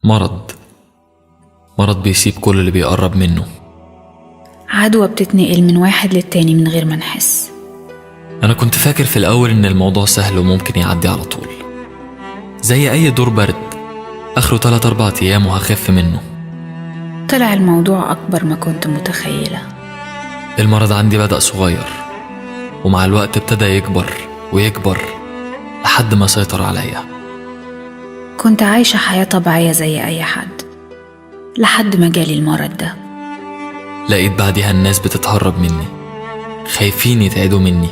مرض بيسيب كل اللي بيقرب منه. عدوى بتتنقل من واحد للتاني من غير ما نحس. أنا كنت فاكر في الأول إن الموضوع سهل وممكن يعدي على طول، زي أي دور برد آخره 3-4 أيام وهخف منه. طلع الموضوع أكبر ما كنت متخيلة. المرض عندي بدأ صغير، ومع الوقت ابتدى يكبر ويكبر لحد ما سيطر عليا. كنت عايشة حياة طبيعية زي أي حد لحد ما جالي المرض ده. لقيت بعدها الناس بتتهرب مني، خايفين يتعدوا مني.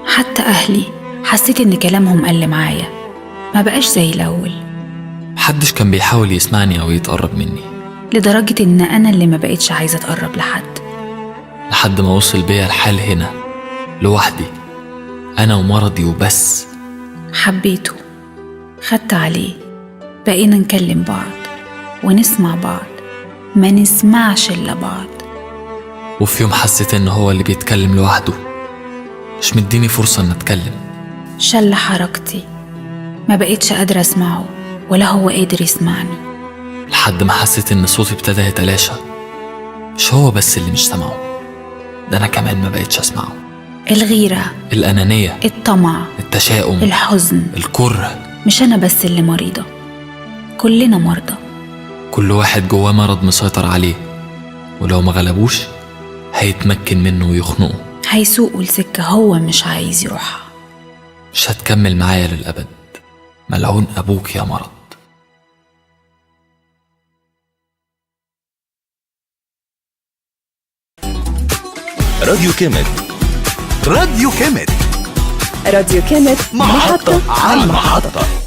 حتى أهلي حسيت إن كلامهم قل معايا، ما بقاش زي الأول. محدش كان بيحاول يسمعني أو يتقرب مني، لدرجة إن أنا اللي ما بقيتش عايزة أتقرب لحد ما وصل بيا الحال هنا لوحدي، أنا ومرضي وبس. حبيته، خدت عليه، بقينا نكلم بعض ونسمع بعض، ما نسمعش إلا بعض. وفي يوم حسيت إن هو اللي بيتكلم لوحده، مش مديني فرصة إن أتكلم. شل حركتي، ما بقيتش قادرة أسمعه ولا هو قادر يسمعني. لحد ما حسيت إن صوتي ابتدى يتلاشى، مش هو بس اللي مش سمعه، ده أنا كمان ما بقيتش أسمعه. الغيرة، الأنانية، الطمع، التشاؤم، الحزن، الكره. مش أنا بس اللي مريضة، كلنا مرضى. كل واحد جواه مرض مسيطر عليه، ولو ما غلبوش هيتمكن منه ويخنقه. هيسوقوا لسكة هو مش عايز يروحها. مش هتكمل معايا للأبد، ملعون أبوك يا مرض. راديو كامل. راديو كامل، محطة على المحطة.